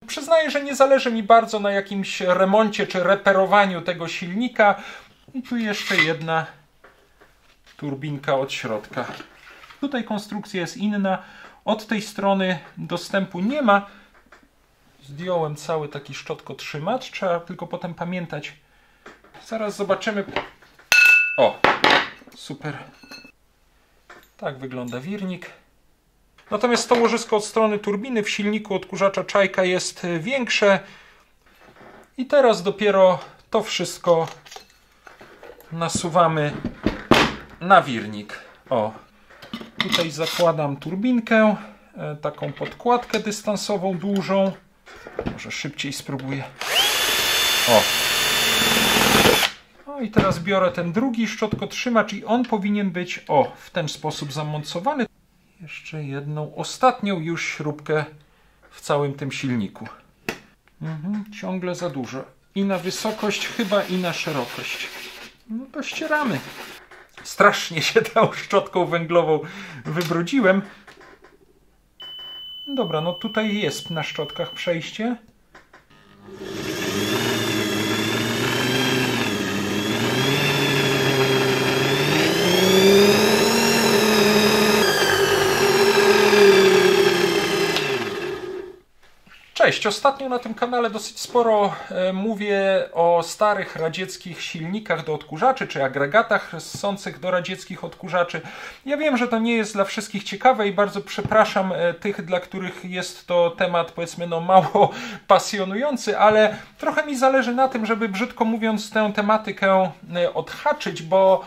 Przyznaję, że nie zależy mi bardzo na jakimś remoncie czy reperowaniu tego silnika. I tu jeszcze jedna turbinka od środka. Tutaj konstrukcja jest inna. Od tej strony dostępu nie ma. Zdjąłem cały taki szczotkotrzymacz. Trzeba tylko potem pamiętać. Zaraz zobaczymy. O, super. Tak wygląda wirnik. Natomiast to łożysko od strony turbiny w silniku odkurzacza Czajka jest większe. I teraz dopiero to wszystko nasuwamy na wirnik. O, tutaj zakładam turbinkę, taką podkładkę dystansową dużą. Może szybciej spróbuję. O. No i teraz biorę ten drugi szczotkotrzymacz i on powinien być w ten sposób zamontowany. Jeszcze jedną, ostatnią już śrubkę w całym tym silniku. Ciągle za dużo. I na wysokość chyba, i na szerokość. No to ścieramy. Strasznie się tą szczotką węglową wybrudziłem. Dobra, no tutaj jest na szczotkach przejście. Cześć, ostatnio na tym kanale dosyć sporo mówię o starych radzieckich silnikach do odkurzaczy, czy agregatach ssących do radzieckich odkurzaczy. Ja wiem, że to nie jest dla wszystkich ciekawe i bardzo przepraszam tych, dla których jest to temat, powiedzmy, no mało pasjonujący, ale trochę mi zależy na tym, żeby, brzydko mówiąc, tę tematykę odhaczyć, bo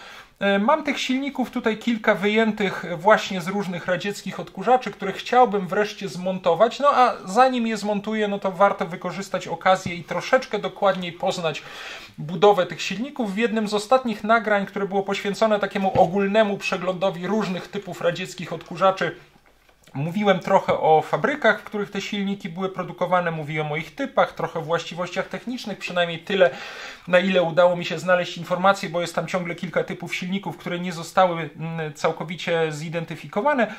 mam tych silników tutaj kilka wyjętych właśnie z różnych radzieckich odkurzaczy, które chciałbym wreszcie zmontować. No a zanim je zmontuję, no to warto wykorzystać okazję i troszeczkę dokładniej poznać budowę tych silników. W jednym z ostatnich nagrań, które było poświęcone takiemu ogólnemu przeglądowi różnych typów radzieckich odkurzaczy, mówiłem trochę o fabrykach, w których te silniki były produkowane, mówiłem o ich typach, trochę o właściwościach technicznych, przynajmniej tyle, na ile udało mi się znaleźć informacje, bo jest tam ciągle kilka typów silników, które nie zostały całkowicie zidentyfikowane.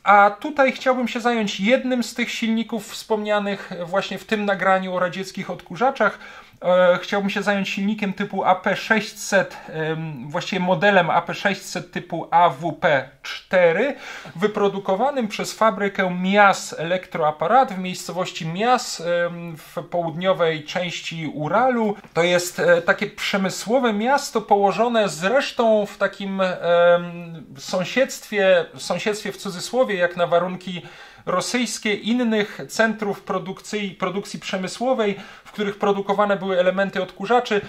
A tutaj chciałbym się zająć jednym z tych silników wspomnianych właśnie w tym nagraniu o radzieckich odkurzaczach. Chciałbym się zająć silnikiem typu AP600, właściwie modelem AP600 typu AWP4, wyprodukowanym przez fabrykę Mias Elektroaparat w miejscowości Mias w południowej części Uralu. To jest takie przemysłowe miasto położone zresztą w takim sąsiedztwie w cudzysłowie, jak na warunki rosyjskie, innych centrów produkcji przemysłowej, w których produkowane były elementy odkurzaczy.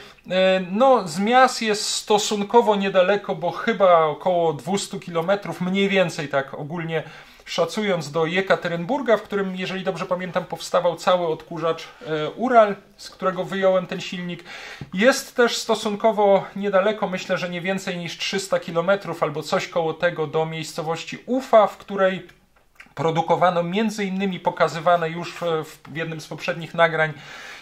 No, z Mias jest stosunkowo niedaleko, bo chyba około 200 km, mniej więcej tak ogólnie szacując, do Jekaterynburga, w którym, jeżeli dobrze pamiętam, powstawał cały odkurzacz Ural, z którego wyjąłem ten silnik. Jest też stosunkowo niedaleko, myślę, że nie więcej niż 300 km albo coś koło tego, do miejscowości Ufa, w której produkowano m.in. pokazywane już w jednym z poprzednich nagrań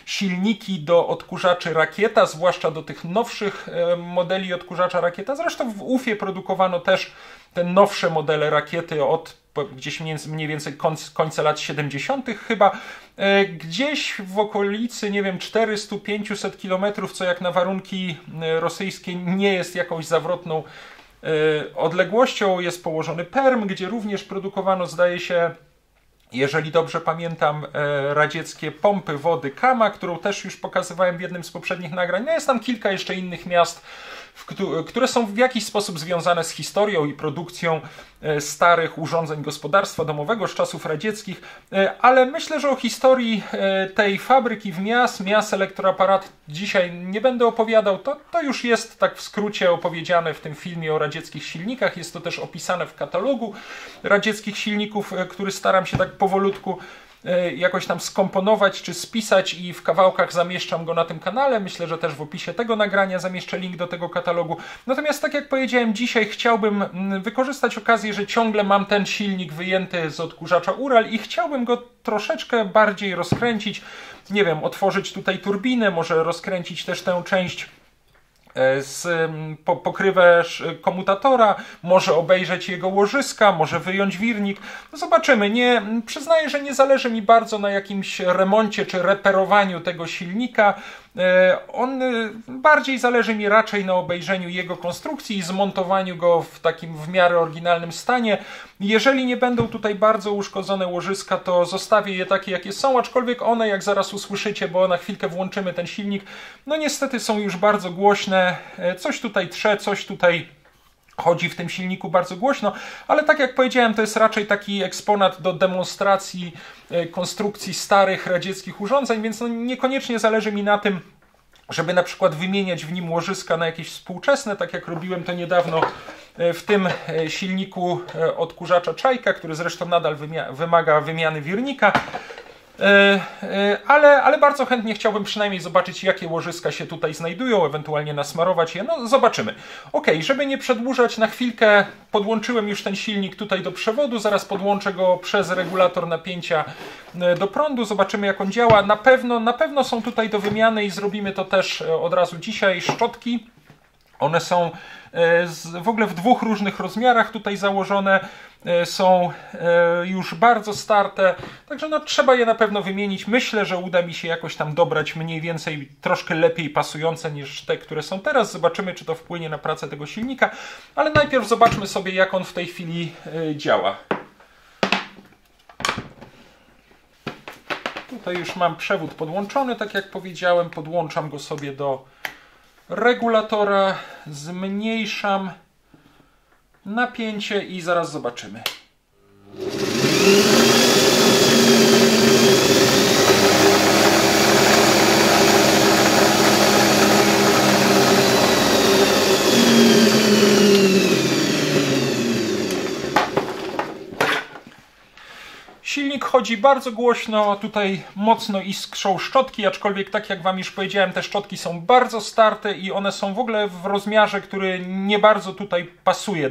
silniki do odkurzaczy Rakieta, zwłaszcza do tych nowszych modeli odkurzacza Rakieta. Zresztą w Ufie produkowano też te nowsze modele Rakiety od gdzieś mniej więcej końca lat 70. chyba. Gdzieś w okolicy, nie wiem, 400-500 km, co jak na warunki rosyjskie nie jest jakąś zawrotną odległością, jest położony Perm, gdzie również produkowano, zdaje się, jeżeli dobrze pamiętam, radzieckie pompy wody Kama, którą też już pokazywałem w jednym z poprzednich nagrań. No jest tam kilka jeszcze innych miast, które są w jakiś sposób związane z historią i produkcją starych urządzeń gospodarstwa domowego z czasów radzieckich, ale myślę, że o historii tej fabryki w Mias Elektroaparat dzisiaj nie będę opowiadał. To już jest tak w skrócie opowiedziane w tym filmie o radzieckich silnikach. Jest to też opisane w katalogu radzieckich silników, który staram się tak powolutku jakoś tam skomponować czy spisać i w kawałkach zamieszczam go na tym kanale. Myślę, że też w opisie tego nagrania zamieszczę link do tego katalogu. Natomiast tak jak powiedziałem, dzisiaj chciałbym wykorzystać okazję, że ciągle mam ten silnik wyjęty z odkurzacza Ural i chciałbym go troszeczkę bardziej rozkręcić. Nie wiem, otworzyć tutaj turbinę, może rozkręcić też tę część pokrywę komutatora, może obejrzeć jego łożyska, może wyjąć wirnik. No zobaczymy. Przyznaję, że nie zależy mi bardzo na jakimś remoncie czy reperowaniu tego silnika. Bardziej zależy mi raczej na obejrzeniu jego konstrukcji i zmontowaniu go w takim w miarę oryginalnym stanie. Jeżeli nie będą tutaj bardzo uszkodzone łożyska, to zostawię je takie, jakie są, aczkolwiek one, jak zaraz usłyszycie, bo na chwilkę włączymy ten silnik, no niestety są już bardzo głośne. Coś tutaj trze, coś tutaj chodzi w tym silniku bardzo głośno, ale tak jak powiedziałem, to jest raczej taki eksponat do demonstracji konstrukcji starych radzieckich urządzeń, więc no niekoniecznie zależy mi na tym, żeby na przykład wymieniać w nim łożyska na jakieś współczesne, tak jak robiłem to niedawno w tym silniku odkurzacza Czajka, który zresztą nadal wymaga wymiany wirnika. Ale bardzo chętnie chciałbym przynajmniej zobaczyć, jakie łożyska się tutaj znajdują, ewentualnie nasmarować je. No zobaczymy. Ok, żeby nie przedłużać, na chwilkę podłączyłem już ten silnik tutaj do przewodu, zaraz podłączę go przez regulator napięcia do prądu, zobaczymy, jak on działa. Na pewno są tutaj do wymiany i zrobimy to też od razu dzisiaj szczotki. One są w ogóle w dwóch różnych rozmiarach tutaj założone, są już bardzo starte, także no, trzeba je na pewno wymienić. Myślę, że uda mi się jakoś tam dobrać mniej więcej troszkę lepiej pasujące niż te, które są teraz. Zobaczymy, czy to wpłynie na pracę tego silnika, ale najpierw zobaczmy sobie, jak on w tej chwili działa. Tutaj już mam przewód podłączony, tak jak powiedziałem, podłączam go sobie do regulatora, zmniejszam napięcie i zaraz zobaczymy. Silnik chodzi bardzo głośno, tutaj mocno iskrzą szczotki, aczkolwiek tak jak wam już powiedziałem, te szczotki są bardzo starte i one są w ogóle w rozmiarze, który nie bardzo tutaj pasuje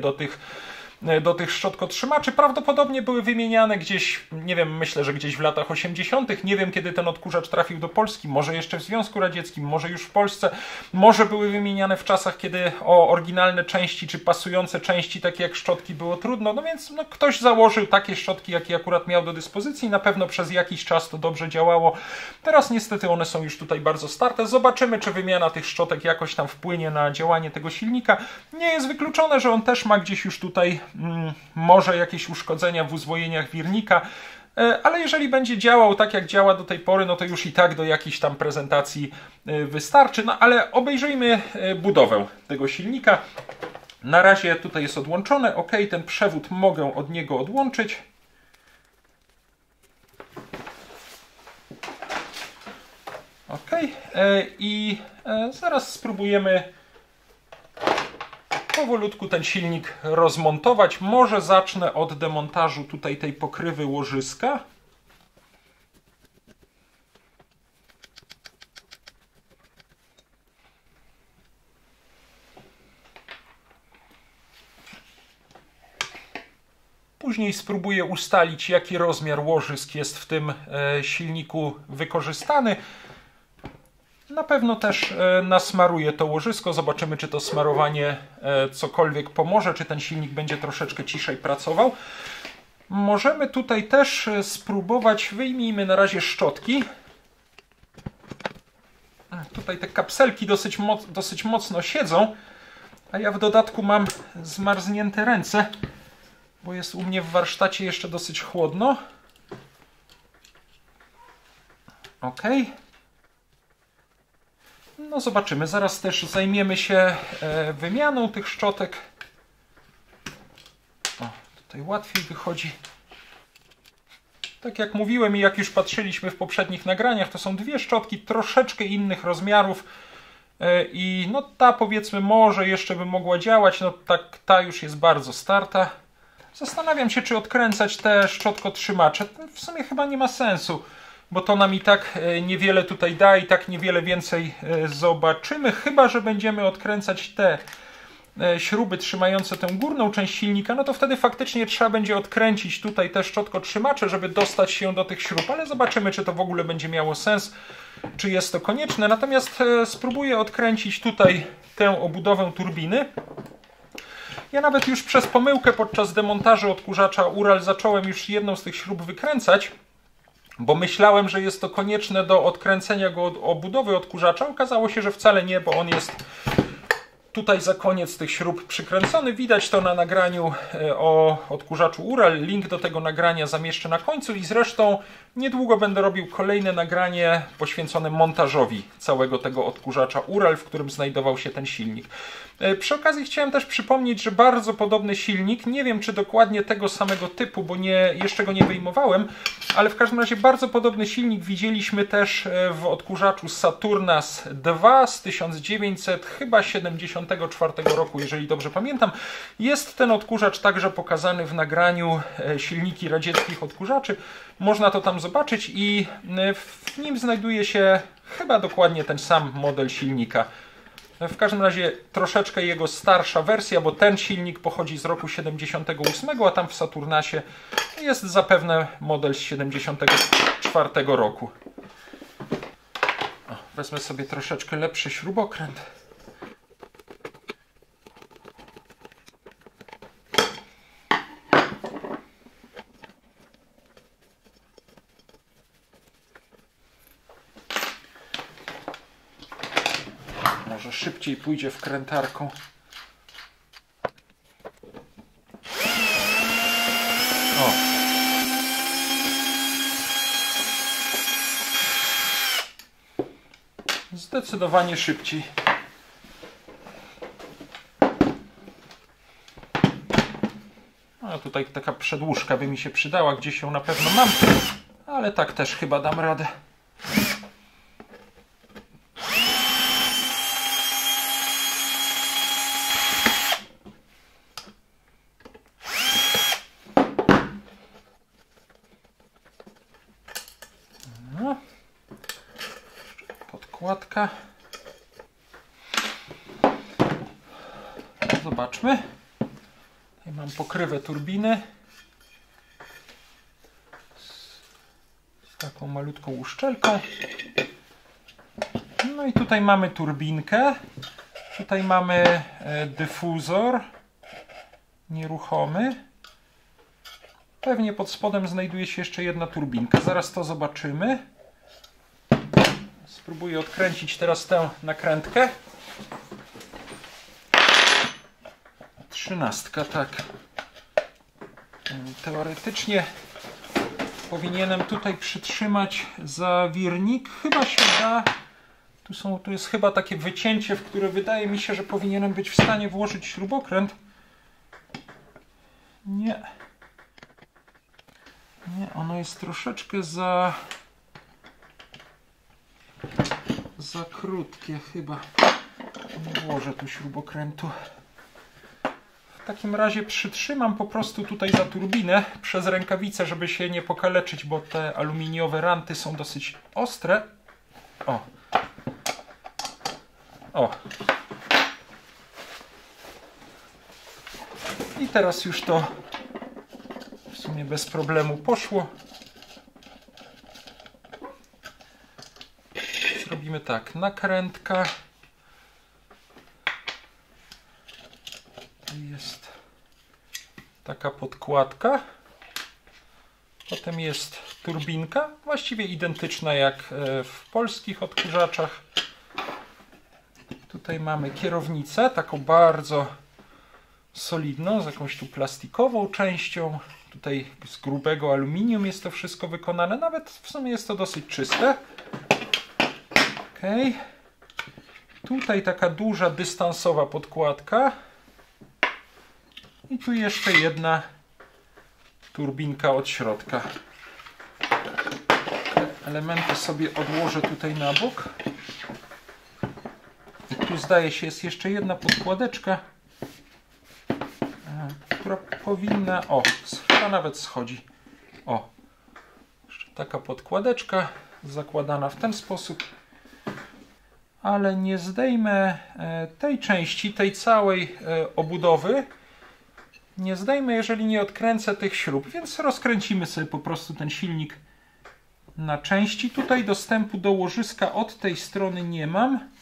do tych szczotkotrzymaczy. Prawdopodobnie były wymieniane gdzieś, nie wiem, myślę, że gdzieś w latach 80. Nie wiem, kiedy ten odkurzacz trafił do Polski, może jeszcze w Związku Radzieckim, może już w Polsce, może były wymieniane w czasach, kiedy o oryginalne części czy pasujące części, takie jak szczotki, było trudno, no więc no, ktoś założył takie szczotki, jakie akurat miał do dyspozycji, na pewno przez jakiś czas to dobrze działało. Teraz niestety one są już tutaj bardzo starte. Zobaczymy, czy wymiana tych szczotek jakoś tam wpłynie na działanie tego silnika. Nie jest wykluczone, że on też ma gdzieś już tutaj może jakieś uszkodzenia w uzwojeniach wirnika, ale jeżeli będzie działał tak, jak działa do tej pory, no to już i tak do jakiejś tam prezentacji wystarczy. No ale obejrzyjmy budowę tego silnika. Na razie tutaj jest odłączone. Ok, ten przewód mogę od niego odłączyć. Ok, i zaraz spróbujemy powolutku ten silnik rozmontować. Może zacznę od demontażu tutaj tej pokrywy łożyska. Później spróbuję ustalić, jaki rozmiar łożysk jest w tym silniku wykorzystany. Na pewno też nasmaruję to łożysko. Zobaczymy, czy to smarowanie cokolwiek pomoże, czy ten silnik będzie troszeczkę ciszej pracował. Możemy tutaj też spróbować, wyjmijmy na razie szczotki. Tutaj te kapselki dosyć mocno siedzą, a ja w dodatku mam zmarznięte ręce, bo jest u mnie w warsztacie jeszcze dosyć chłodno. Ok. No zobaczymy, zaraz też zajmiemy się wymianą tych szczotek. O, tutaj łatwiej wychodzi. Tak jak mówiłem i jak już patrzyliśmy w poprzednich nagraniach, to są dwie szczotki troszeczkę innych rozmiarów i no ta, powiedzmy, może jeszcze by mogła działać, no tak, ta już jest bardzo starta. Zastanawiam się, czy odkręcać te szczotkotrzymacze. W sumie chyba nie ma sensu, bo to nam i tak niewiele tutaj da i tak niewiele więcej zobaczymy, chyba że będziemy odkręcać te śruby trzymające tę górną część silnika, no to wtedy faktycznie trzeba będzie odkręcić tutaj te szczotkotrzymacze, żeby dostać się do tych śrub, ale zobaczymy, czy to w ogóle będzie miało sens, czy jest to konieczne. Natomiast spróbuję odkręcić tutaj tę obudowę turbiny. Ja nawet już przez pomyłkę podczas demontażu odkurzacza Ural zacząłem już jedną z tych śrub wykręcać, bo myślałem, że jest to konieczne do odkręcenia go od obudowy odkurzacza. Okazało się, że wcale nie, bo on jest tutaj za koniec tych śrub przykręcony. Widać to na nagraniu o odkurzaczu Ural. Link do tego nagrania zamieszczę na końcu i zresztą niedługo będę robił kolejne nagranie poświęcone montażowi całego tego odkurzacza Ural, w którym znajdował się ten silnik. Przy okazji chciałem też przypomnieć, że bardzo podobny silnik, nie wiem czy dokładnie tego samego typu, bo jeszcze go nie wyjmowałem, ale w każdym razie bardzo podobny silnik widzieliśmy też w odkurzaczu Saturnas 2 z 1974 roku, jeżeli dobrze pamiętam. Jest ten odkurzacz także pokazany w nagraniu silniki radzieckich odkurzaczy. Można to tam zobaczyć i w nim znajduje się chyba dokładnie ten sam model silnika. W każdym razie troszeczkę jego starsza wersja, bo ten silnik pochodzi z roku 78, a tam w Saturnasie jest zapewne model z 74 roku. Wezmę sobie troszeczkę lepszy śrubokręt. Może szybciej pójdzie wkrętarką. O. Zdecydowanie szybciej. A tutaj taka przedłużka by mi się przydała, gdzieś ją na pewno mam, ale tak też chyba dam radę. Podkładka. Zobaczmy. Tutaj mam pokrywę turbiny z taką malutką uszczelką. No i tutaj mamy turbinkę. Tutaj mamy dyfuzor nieruchomy. Pewnie pod spodem znajduje się jeszcze jedna turbinka. Zaraz to zobaczymy. Spróbuję odkręcić teraz tę nakrętkę. 13, tak. Teoretycznie powinienem tutaj przytrzymać zawiernik. Chyba się da. Tu jest chyba takie wycięcie, w które wydaje mi się, że powinienem być w stanie włożyć śrubokręt. Nie. Nie, ono jest troszeczkę za krótkie chyba. Nie włożę tu śrubokrętu. W takim razie przytrzymam po prostu tutaj za turbinę przez rękawicę, żeby się nie pokaleczyć, bo te aluminiowe ranty są dosyć ostre. O. O. I teraz już to w sumie bez problemu poszło. Robimy tak, nakrętka. Jest taka podkładka. Potem jest turbinka, właściwie identyczna jak w polskich odkurzaczach. Tutaj mamy kierownicę, taką bardzo solidną, z jakąś tu plastikową częścią. Tutaj z grubego aluminium jest to wszystko wykonane, nawet w sumie jest to dosyć czyste. Okay. Tutaj taka duża dystansowa podkładka. I tu jeszcze jedna turbinka od środka. Te elementy sobie odłożę tutaj na bok. I tu zdaje się jest jeszcze jedna podkładeczka, która powinna... O, chyba nawet schodzi. O, jeszcze taka podkładeczka zakładana w ten sposób. ale nie zdejmę tej części, tej całej obudowy. Nie zdejmę, jeżeli nie odkręcę tych śrub, więc rozkręcimy sobie po prostu ten silnik na części. Tutaj dostępu do łożyska od tej strony nie mam.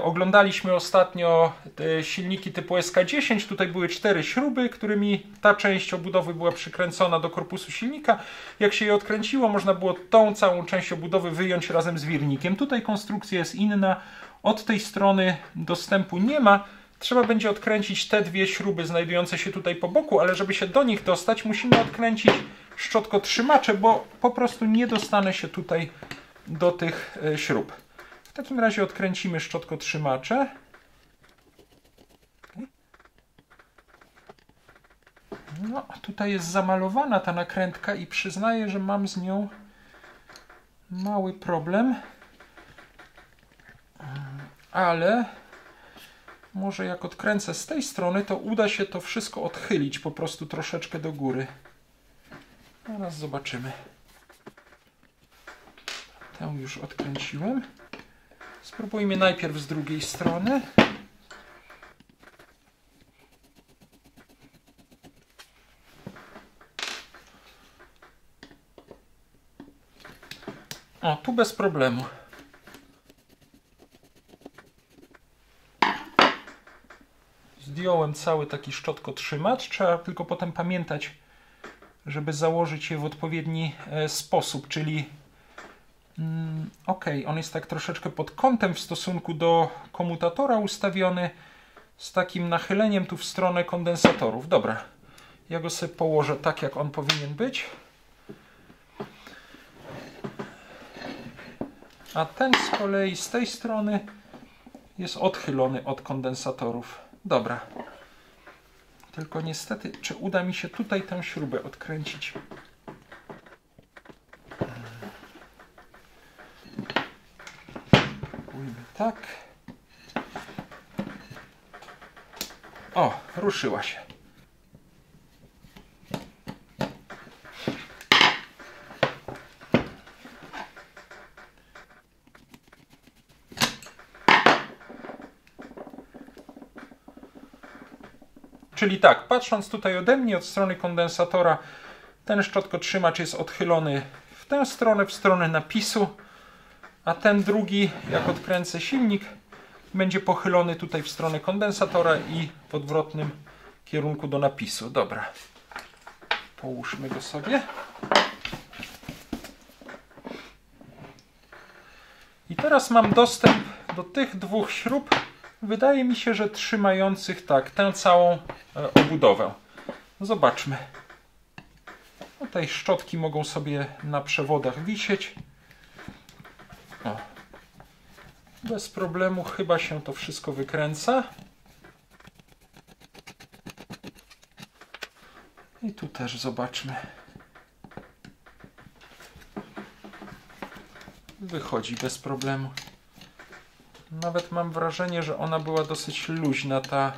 Oglądaliśmy ostatnio te silniki typu SK10. Tutaj były 4 śruby, którymi ta część obudowy była przykręcona do korpusu silnika. Jak się je odkręciło, można było tą całą część obudowy wyjąć razem z wirnikiem. Tutaj konstrukcja jest inna. Od tej strony dostępu nie ma. Trzeba będzie odkręcić te 2 śruby znajdujące się tutaj po boku, ale żeby się do nich dostać, musimy odkręcić szczotkotrzymacze, bo po prostu nie dostanę się tutaj do tych śrub. W takim razie odkręcimy szczotkotrzymacze. No, tutaj jest zamalowana ta nakrętka i przyznaję, że mam z nią mały problem. Ale może jak odkręcę z tej strony, to uda się to wszystko odchylić po prostu troszeczkę do góry. Zaraz zobaczymy. Tę już odkręciłem. Spróbujmy najpierw z drugiej strony. O, tu bez problemu. Zdjąłem cały taki szczotkotrzymacz. Trzeba tylko potem pamiętać, żeby założyć je w odpowiedni sposób, czyli ok, on jest tak troszeczkę pod kątem w stosunku do komutatora ustawiony, z takim nachyleniem tu w stronę kondensatorów. Dobra, ja go sobie położę tak, jak on powinien być. A ten z kolei z tej strony jest odchylony od kondensatorów. Dobra. Tylko niestety, czy uda mi się tutaj tę śrubę odkręcić? Spróbujmy tak. O, ruszyła się. Czyli tak, patrząc tutaj ode mnie, od strony kondensatora, ten szczotkotrzymacz jest odchylony w tę stronę, w stronę napisu, a ten drugi, jak odkręcę silnik, będzie pochylony tutaj w stronę kondensatora i w odwrotnym kierunku do napisu. Dobra, połóżmy go sobie. I teraz mam dostęp do tych 2 śrub, wydaje mi się, że trzymających tak tę całą obudowę. Zobaczmy. Tutaj szczotki mogą sobie na przewodach wisieć. O. Bez problemu chyba się to wszystko wykręca. I tu też zobaczmy. Wychodzi bez problemu. Nawet mam wrażenie, że ona była dosyć luźna, ta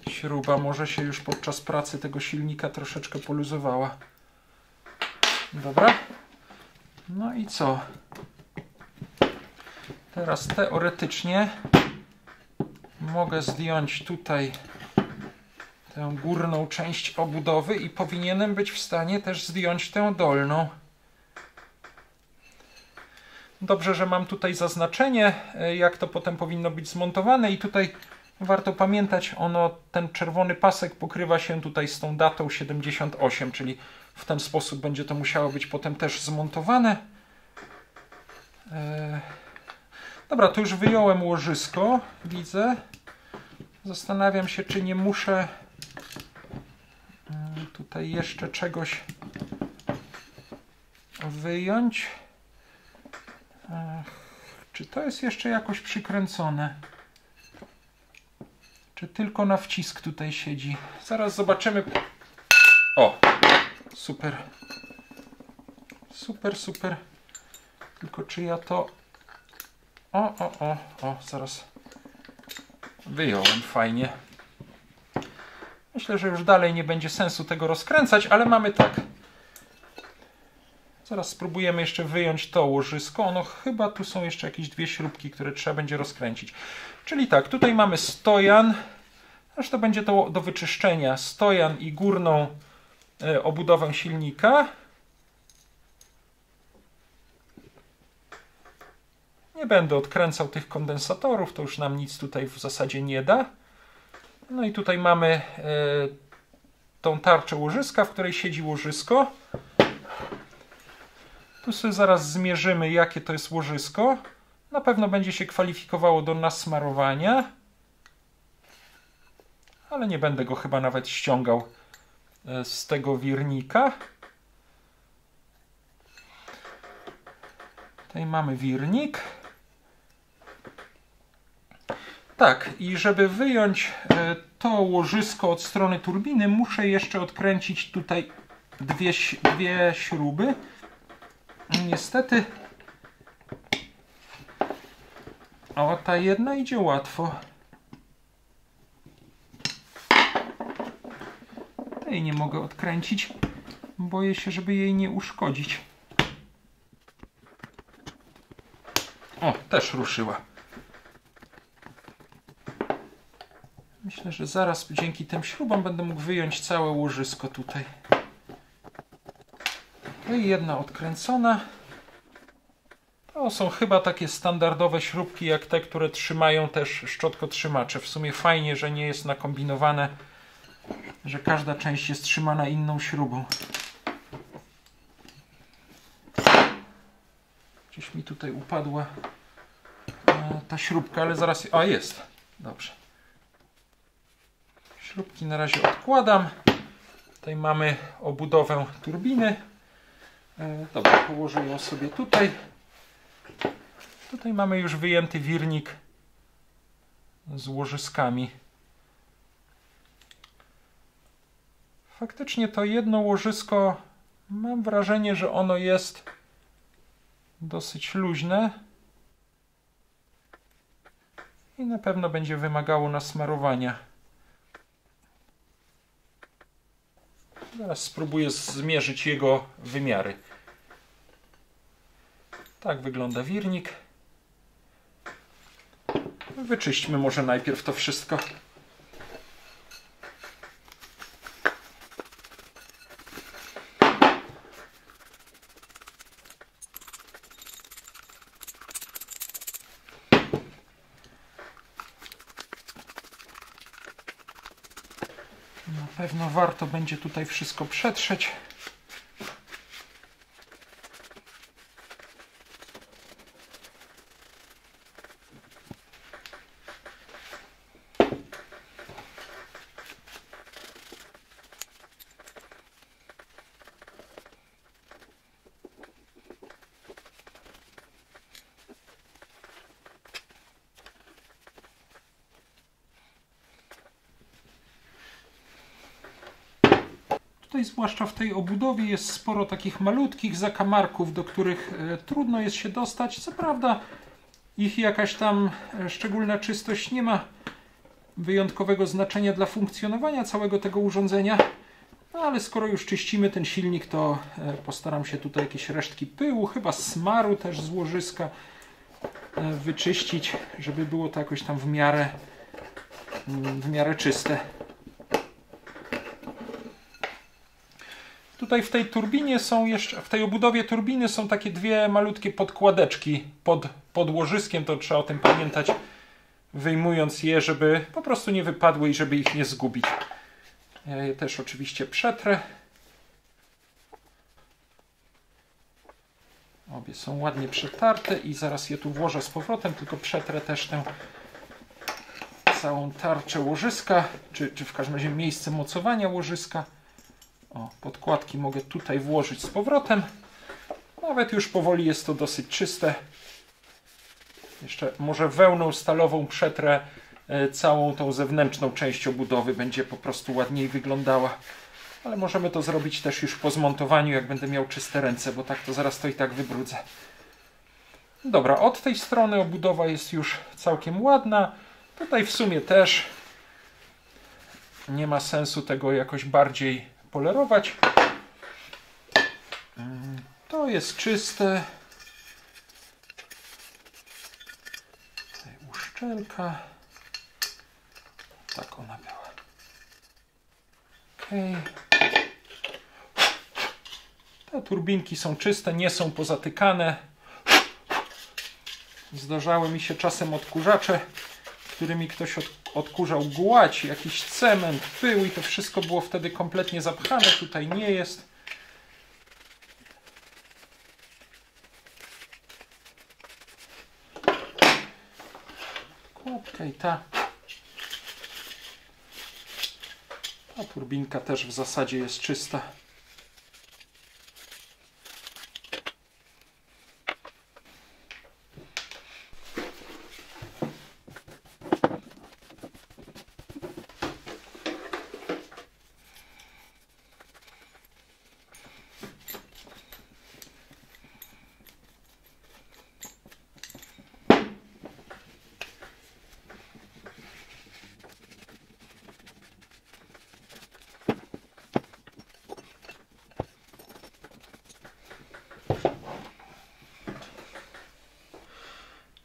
śruba. Może się już podczas pracy tego silnika troszeczkę poluzowała. Dobra. No i co? Teraz teoretycznie mogę zdjąć tutaj tę górną część obudowy i powinienem być w stanie też zdjąć tę dolną. Dobrze, że mam tutaj zaznaczenie, jak to potem powinno być zmontowane i tutaj warto pamiętać, ten czerwony pasek pokrywa się tutaj z tą datą 78, czyli w ten sposób będzie to musiało być potem też zmontowane. Dobra, to już wyjąłem łożysko, widzę. Zastanawiam się, czy nie muszę tutaj jeszcze czegoś wyjąć. Czy to jest jeszcze jakoś przykręcone? Czy tylko na wcisk tutaj siedzi? Zaraz zobaczymy. O, super. Super, super. Tylko czy ja to... O, zaraz. Wyjąłem, fajnie. Myślę, że już dalej nie będzie sensu tego rozkręcać, ale mamy tak. Zaraz spróbujemy jeszcze wyjąć to łożysko. Ono chyba tu są jeszcze jakieś dwie śrubki, które trzeba będzie rozkręcić. Czyli tak, tutaj mamy stojan. Zresztą będzie to do wyczyszczenia. Stojan i górną obudowę silnika. Nie będę odkręcał tych kondensatorów, to już nam nic tutaj w zasadzie nie da. No i tutaj mamy tą tarczę łożyska, w której siedzi łożysko. Tu sobie zaraz zmierzymy, jakie to jest łożysko. Na pewno będzie się kwalifikowało do nasmarowania. Ale nie będę go chyba nawet ściągał z tego wirnika. Tutaj mamy wirnik. Tak, i żeby wyjąć to łożysko od strony turbiny, muszę jeszcze odkręcić tutaj dwie śruby. Niestety ta jedna idzie łatwo. Tej nie mogę odkręcić. Boję się, żeby jej nie uszkodzić. O, też ruszyła. Myślę, że zaraz dzięki tym śrubom będę mógł wyjąć całe łożysko tutaj. I jedna odkręcona. To są chyba takie standardowe śrubki jak te, które trzymają też szczotkotrzymacze. W sumie fajnie, że nie jest nakombinowane, że każda część jest trzymana inną śrubą. Gdzieś mi tutaj upadła ta śrubka, ale zaraz... A, jest. Dobrze. Śrubki na razie odkładam. Tutaj mamy obudowę turbiny. Dobra, położę ją sobie tutaj. Tutaj mamy już wyjęty wirnik z łożyskami. Faktycznie to jedno łożysko, mam wrażenie, że ono jest dosyć luźne i na pewno będzie wymagało nasmarowania. Zaraz spróbuję zmierzyć jego wymiary. Tak wygląda wirnik. Wyczyśćmy może najpierw to wszystko. Na pewno warto będzie tutaj wszystko przetrzeć. Tutaj zwłaszcza w tej obudowie jest sporo takich malutkich zakamarków, do których trudno jest się dostać. Co prawda ich jakaś tam szczególna czystość nie ma wyjątkowego znaczenia dla funkcjonowania całego tego urządzenia. No ale skoro już czyścimy ten silnik, to postaram się tutaj jakieś resztki pyłu, chyba smaru też z łożyska wyczyścić, żeby było to jakoś tam w miarę czyste. Tutaj w tej turbinie są jeszcze, w tej obudowie turbiny są takie dwie malutkie podkładeczki pod łożyskiem, to trzeba o tym pamiętać, wyjmując je, żeby po prostu nie wypadły i żeby ich nie zgubić. Ja je też oczywiście przetrę. Obie są ładnie przetarte i zaraz je tu włożę z powrotem, tylko przetrę też tę całą tarczę łożyska, czy w każdym razie miejsce mocowania łożyska. O, podkładki mogę tutaj włożyć z powrotem. Nawet już powoli jest to dosyć czyste. Jeszcze może wełną stalową przetrę całą tą zewnętrzną część obudowy. Będzie po prostu ładniej wyglądała. Ale możemy to zrobić też już po zmontowaniu, jak będę miał czyste ręce, bo tak to zaraz to i tak wybrudzę. Dobra, od tej strony obudowa jest już całkiem ładna. Tutaj w sumie też nie ma sensu tego jakoś bardziej polerować. To jest czyste. Tutaj uszczelka. Tak ona była. Ok. Te turbinki są czyste, nie są pozatykane. Zdarzały mi się czasem odkurzacze, którymi ktoś odkurzał gładź, jakiś cement, pył i to wszystko było wtedy kompletnie zapchane. Tutaj nie jest. Kładka i ta turbinka też w zasadzie jest czysta.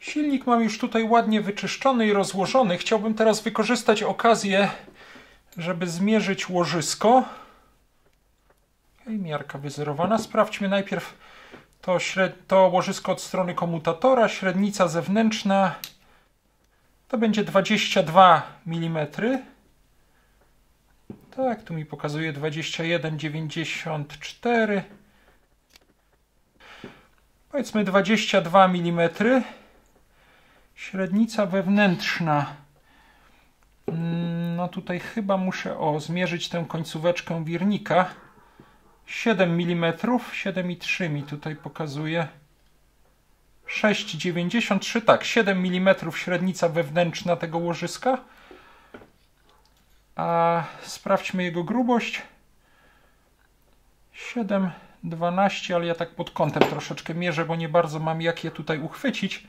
Silnik mam już tutaj ładnie wyczyszczony i rozłożony. Chciałbym teraz wykorzystać okazję, żeby zmierzyć łożysko. I miarka wyzerowana. Sprawdźmy najpierw to łożysko od strony komutatora. Średnica zewnętrzna to będzie 22 mm. Tak, tu mi pokazuje 21,94. Powiedzmy 22 mm. Średnica wewnętrzna. No tutaj chyba muszę zmierzyć tę końcóweczkę wirnika. 7 mm, 7,3 mi tutaj pokazuje. 6,93, tak, 7 mm średnica wewnętrzna tego łożyska. A sprawdźmy jego grubość. 7,12, ale ja tak pod kątem troszeczkę mierzę, bo nie bardzo mam jak je tutaj uchwycić.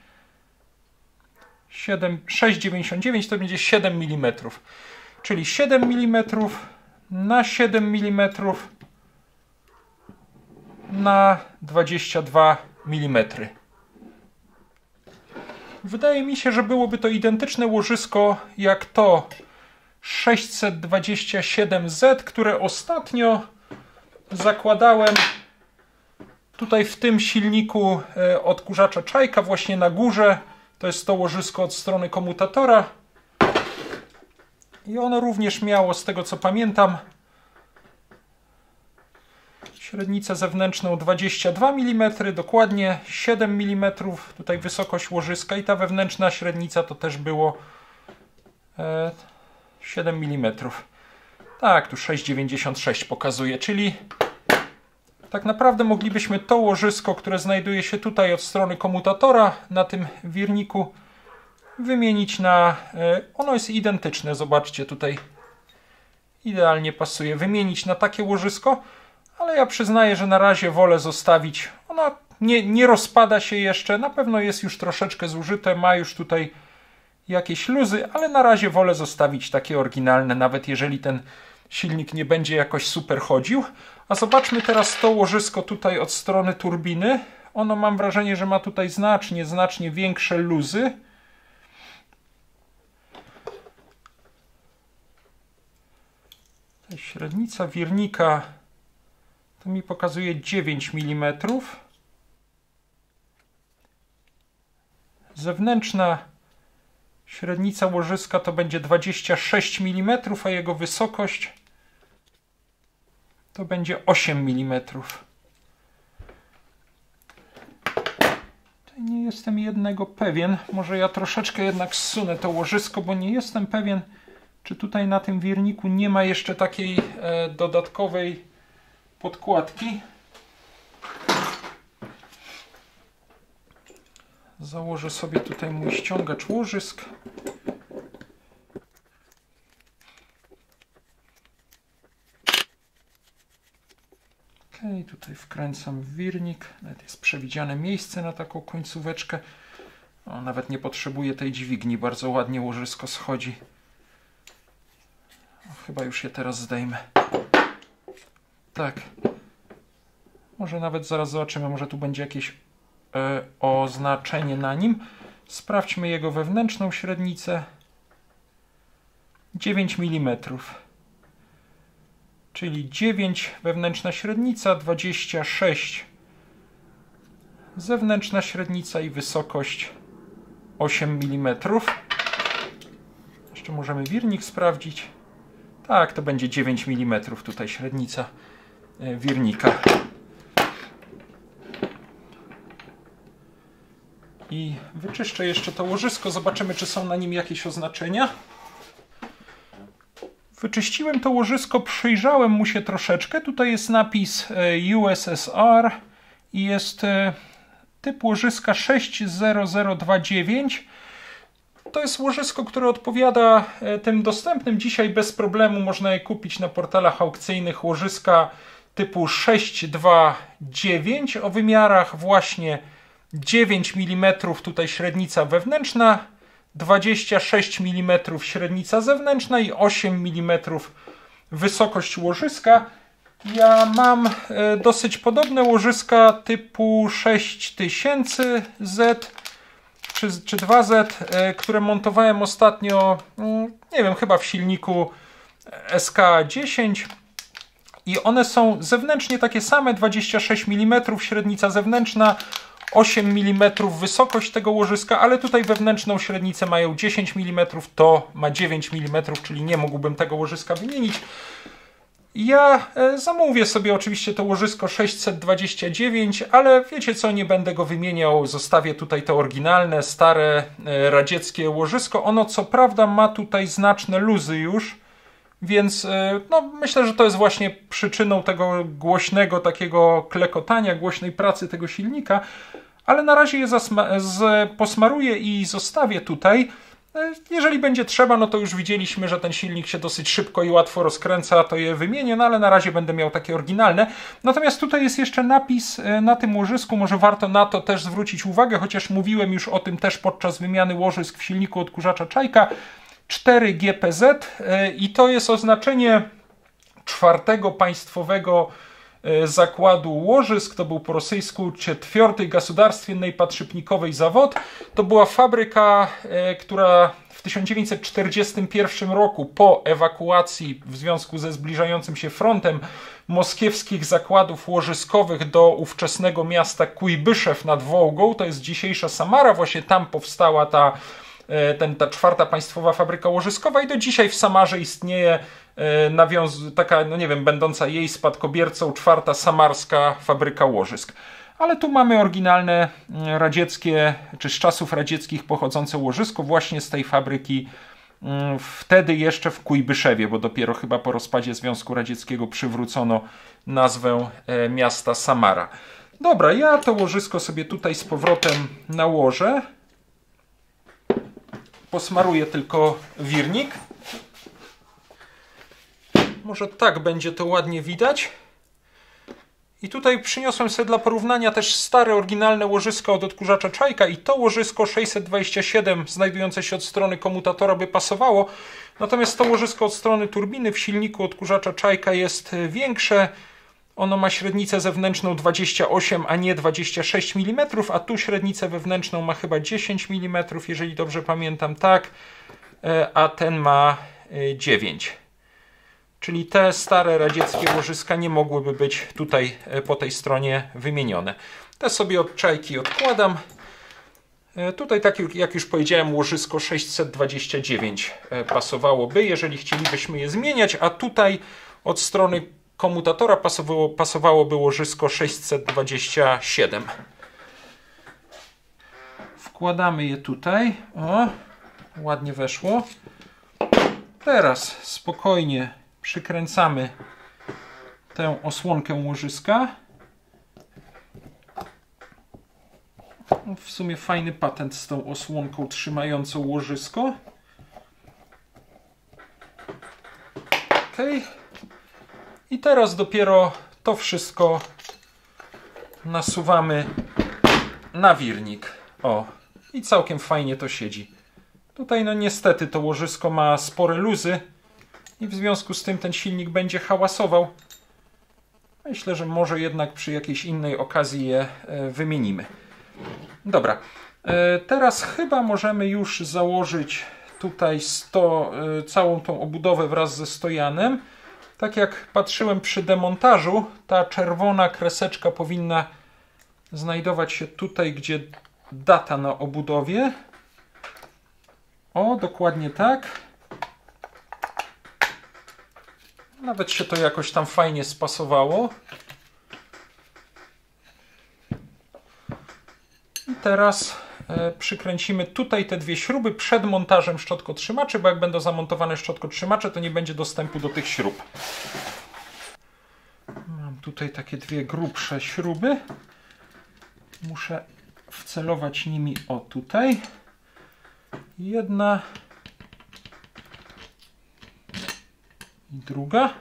6,99 to będzie 7 mm. Czyli 7 mm na 7 mm na 22 mm. Wydaje mi się, że byłoby to identyczne łożysko jak to 627Z, które ostatnio zakładałem tutaj w tym silniku odkurzacza Czajka właśnie na górze. To jest to łożysko od strony komutatora. I ono również miało, z tego co pamiętam, średnicę zewnętrzną 22 mm, dokładnie 7 mm, tutaj wysokość łożyska i ta wewnętrzna średnica to też było 7 mm. Tak, tu 6,96 pokazuje, czyli tak naprawdę moglibyśmy to łożysko, które znajduje się tutaj od strony komutatora na tym wirniku, wymienić na... Ono jest identyczne, zobaczcie tutaj. Idealnie pasuje. Wymienić na takie łożysko, ale ja przyznaję, że na razie wolę zostawić. Ono nie rozpada się jeszcze, na pewno jest już troszeczkę zużyte, ma już tutaj jakieś luzy, ale na razie wolę zostawić takie oryginalne, nawet jeżeli ten silnik nie będzie jakoś super chodził. A zobaczmy teraz to łożysko tutaj od strony turbiny. Ono, mam wrażenie, że ma tutaj znacznie większe luzy. Średnica wirnika to mi pokazuje 9 mm. Zewnętrzna średnica łożyska to będzie 26 mm, a jego wysokość to będzie 8 mm. Tutaj nie jestem jednego pewien. Może ja troszeczkę jednak zsunę to łożysko, bo nie jestem pewien, czy tutaj na tym wirniku nie ma jeszcze takiej dodatkowej podkładki. Założę sobie tutaj mój ściągacz łożysk. Tutaj wkręcam w wirnik. Nawet jest przewidziane miejsce na taką końcóweczkę. O, nawet nie potrzebuję tej dźwigni. Bardzo ładnie łożysko schodzi. O, chyba już je teraz zdejmę. Tak. Może nawet zaraz zobaczymy, może tu będzie jakieś oznaczenie na nim. Sprawdźmy jego wewnętrzną średnicę. 9 mm. Czyli 9 wewnętrzna średnica, 26 zewnętrzna średnica i wysokość 8 mm. Jeszcze możemy wirnik sprawdzić. Tak, to będzie 9 mm tutaj średnica wirnika. I wyczyszczę jeszcze to łożysko, zobaczymy, czy są na nim jakieś oznaczenia. Wyczyściłem to łożysko, przyjrzałem mu się troszeczkę. Tutaj jest napis USSR i jest typ łożyska 60029. To jest łożysko, które odpowiada tym dostępnym dzisiaj bez problemu. Można je kupić na portalach aukcyjnych. Łożyska typu 629 o wymiarach właśnie 9 mm tutaj średnica wewnętrzna, 26 mm średnica zewnętrzna i 8 mm wysokość łożyska. Ja mam dosyć podobne łożyska typu 6000Z czy 2Z, które montowałem ostatnio, nie wiem, chyba w silniku SK10 i one są zewnętrznie takie same, 26 mm średnica zewnętrzna, 8 mm wysokość tego łożyska, ale tutaj wewnętrzną średnicę mają 10 mm, to ma 9 mm, czyli nie mógłbym tego łożyska wymienić. Ja zamówię sobie oczywiście to łożysko 629, ale wiecie co, nie będę go wymieniał, zostawię tutaj to oryginalne, stare, radzieckie łożysko. Ono co prawda ma tutaj znaczne luzy już, więc no, myślę, że to jest właśnie przyczyną tego głośnego takiego klekotania, głośnej pracy tego silnika, ale na razie je posmaruję i zostawię tutaj. Jeżeli będzie trzeba, no to już widzieliśmy, że ten silnik się dosyć szybko i łatwo rozkręca, to je wymienię, no ale na razie będę miał takie oryginalne. Natomiast tutaj jest jeszcze napis na tym łożysku, może warto na to też zwrócić uwagę, chociaż mówiłem już o tym też podczas wymiany łożysk w silniku odkurzacza Czajka. 4GPZ i to jest oznaczenie 4. państwowego zakładu łożysk, to był po rosyjsku 4. Государственный подшипниковый zawod. To była fabryka, która w 1941 roku po ewakuacji w związku ze zbliżającym się frontem moskiewskich zakładów łożyskowych do ówczesnego miasta Kujbyszew nad Wołgą, to jest dzisiejsza Samara, właśnie tam powstała ta 4. państwowa fabryka łożyskowa i do dzisiaj w Samarze istnieje taka, no nie wiem, będąca jej spadkobiercą 4. samarska fabryka łożysk. Ale tu mamy oryginalne radzieckie, czy z czasów radzieckich pochodzące łożysko właśnie z tej fabryki wtedy jeszcze w Kujbyszewie, bo dopiero chyba po rozpadzie Związku Radzieckiego przywrócono nazwę miasta Samara. Dobra, ja to łożysko sobie tutaj z powrotem nałożę. Posmaruję tylko wirnik. Może tak będzie to ładnie widać. I tutaj przyniosłem sobie dla porównania też stare, oryginalne łożysko od odkurzacza Czajka i to łożysko 627 znajdujące się od strony komutatora by pasowało. Natomiast to łożysko od strony turbiny w silniku odkurzacza Czajka jest większe. Ono ma średnicę zewnętrzną 28, a nie 26 mm, a tu średnicę wewnętrzną ma chyba 10 mm, jeżeli dobrze pamiętam, tak, a ten ma 9. Czyli te stare radzieckie łożyska nie mogłyby być tutaj po tej stronie wymienione. Te sobie od Czajki odkładam. Tutaj, tak jak już powiedziałem, łożysko 629 pasowałoby, jeżeli chcielibyśmy je zmieniać, a tutaj od strony komutatora pasowałoby łożysko 627. Wkładamy je tutaj. O, ładnie weszło. Teraz spokojnie przykręcamy tę osłonkę łożyska. W sumie fajny patent z tą osłonką trzymającą łożysko. Ok. I teraz dopiero to wszystko nasuwamy na wirnik. O, i całkiem fajnie to siedzi. Tutaj no niestety to łożysko ma spore luzy i w związku z tym ten silnik będzie hałasował. Myślę, że może jednak przy jakiejś innej okazji je wymienimy. Dobra, teraz chyba możemy już założyć tutaj całą tą obudowę wraz ze stojanem. Tak jak patrzyłem przy demontażu, ta czerwona kreseczka powinna znajdować się tutaj, gdzie data na obudowie. O, dokładnie tak. Nawet się to jakoś tam fajnie spasowało. I teraz przykręcimy tutaj te dwie śruby przed montażem szczotkotrzymaczy, bo jak będą zamontowane szczotkotrzymacze, to nie będzie dostępu do tych śrub. Mam tutaj takie dwie grubsze śruby. Muszę wcelować nimi o tutaj. Jedna i druga.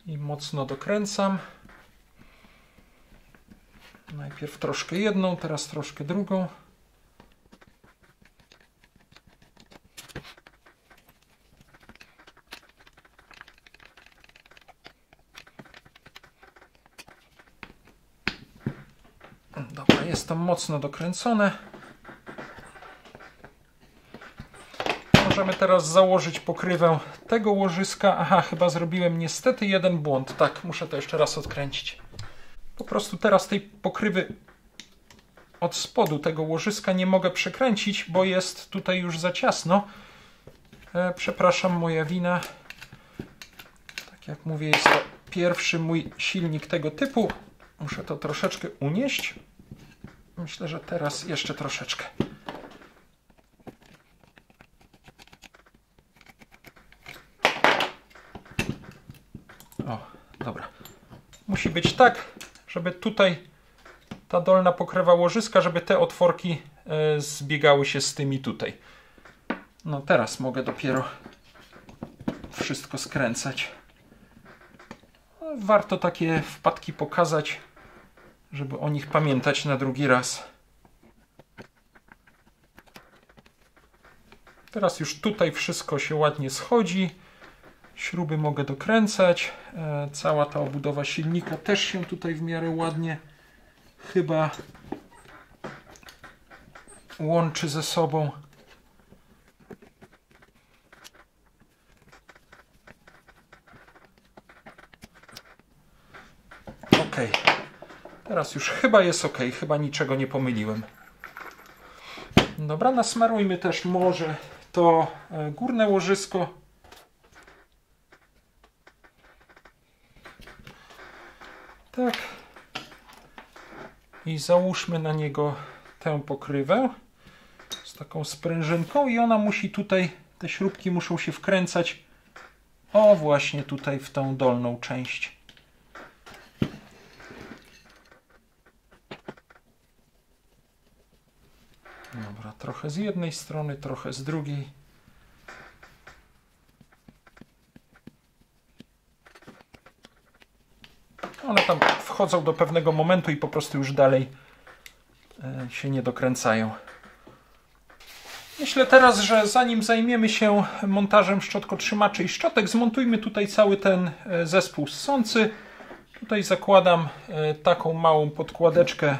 I mocno dokręcam. Najpierw troszkę jedną, teraz troszkę drugą. Dobra, jest to mocno dokręcone. Możemy teraz założyć pokrywę tego łożyska. Aha, chyba zrobiłem niestety jeden błąd. Tak, muszę to jeszcze raz odkręcić. Po prostu teraz tej pokrywy od spodu tego łożyska nie mogę przekręcić, bo jest tutaj już za ciasno. Przepraszam, moja wina. Tak jak mówię, jest to pierwszy mój silnik tego typu. Muszę to troszeczkę unieść. Myślę, że teraz jeszcze troszeczkę. O, dobra. Musi być tak, żeby tutaj ta dolna pokrywa łożyska, żeby te otworki zbiegały się z tymi tutaj. No teraz mogę dopiero wszystko skręcać. Warto takie wpadki pokazać, żeby o nich pamiętać na drugi raz. Teraz już tutaj wszystko się ładnie schodzi. Śruby mogę dokręcać. Cała ta obudowa silnika też się tutaj w miarę ładnie chyba łączy ze sobą. Ok. Teraz już chyba jest ok. Chyba niczego nie pomyliłem. Dobra, nasmarujmy też może to górne łożysko. Tak. I załóżmy na niego tę pokrywę z taką sprężynką i ona musi tutaj, te śrubki muszą się wkręcać o właśnie tutaj w tą dolną część. Dobra, trochę z jednej strony, trochę z drugiej. One tam wchodzą do pewnego momentu i po prostu już dalej się nie dokręcają. Myślę teraz, że zanim zajmiemy się montażem szczotkotrzymaczy i szczotek, zmontujmy tutaj cały ten zespół ssący. Tutaj zakładam taką małą podkładeczkę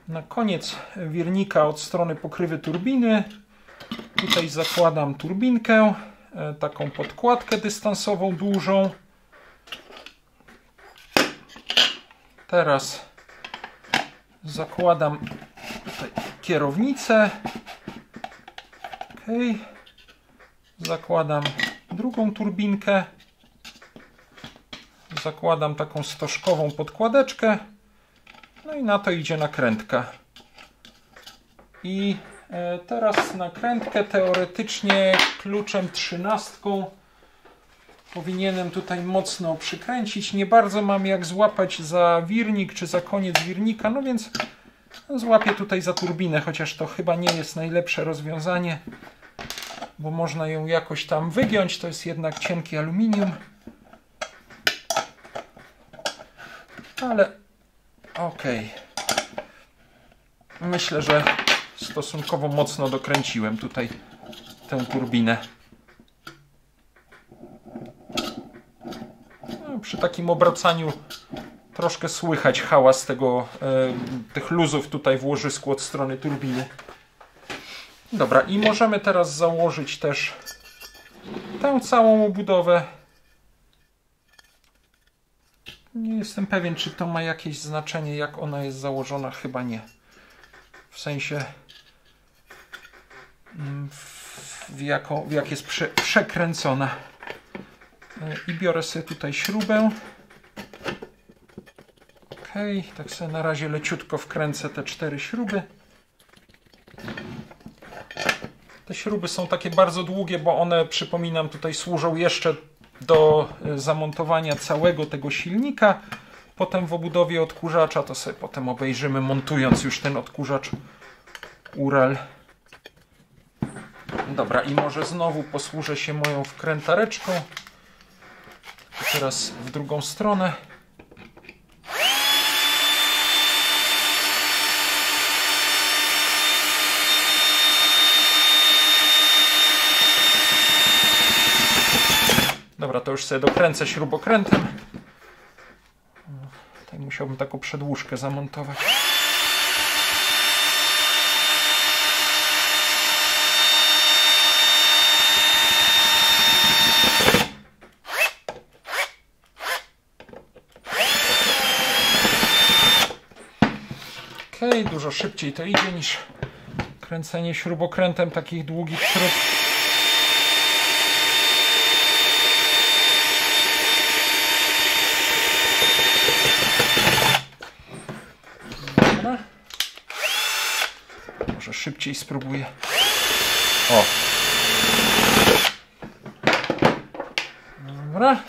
na koniec wirnika od strony pokrywy turbiny. Tutaj zakładam turbinkę, taką podkładkę dystansową dużą. Teraz zakładam tutaj kierownicę. Okay. Zakładam drugą turbinkę. Zakładam taką stożkową podkładeczkę. No i na to idzie nakrętka. I teraz nakrętkę teoretycznie kluczem 13 powinienem tutaj mocno przykręcić. Nie bardzo mam jak złapać za wirnik czy za koniec wirnika, no więc złapię tutaj za turbinę, chociaż to chyba nie jest najlepsze rozwiązanie, bo można ją jakoś tam wygiąć. To jest jednak cienki aluminium. Ale okej. Myślę, że stosunkowo mocno dokręciłem tutaj tę turbinę. przy takim obracaniu troszkę słychać hałas tych luzów tutaj w łożysku od strony turbiny. Dobra, i możemy teraz założyć też tę całą obudowę. Nie jestem pewien, czy to ma jakieś znaczenie, jak ona jest założona. Chyba nie. W sensie w jak jest przekręcona. I biorę sobie tutaj śrubę. Ok, tak sobie na razie leciutko wkręcę te 4 śruby. Te śruby są takie bardzo długie, bo one, przypominam, tutaj służą jeszcze do zamontowania całego tego silnika. Potem w obudowie odkurzacza, to sobie potem obejrzymy, montując już ten odkurzacz Ural. Dobra, i może znowu posłużę się moją wkrętareczką. Teraz w drugą stronę. Dobra, to już sobie dokręcę śrubokrętem. Tutaj musiałbym taką przedłużkę zamontować. Ok, dużo szybciej to idzie niż kręcenie śrubokrętem takich długich śrub. Dobra. Może szybciej spróbuję. O! Dobra.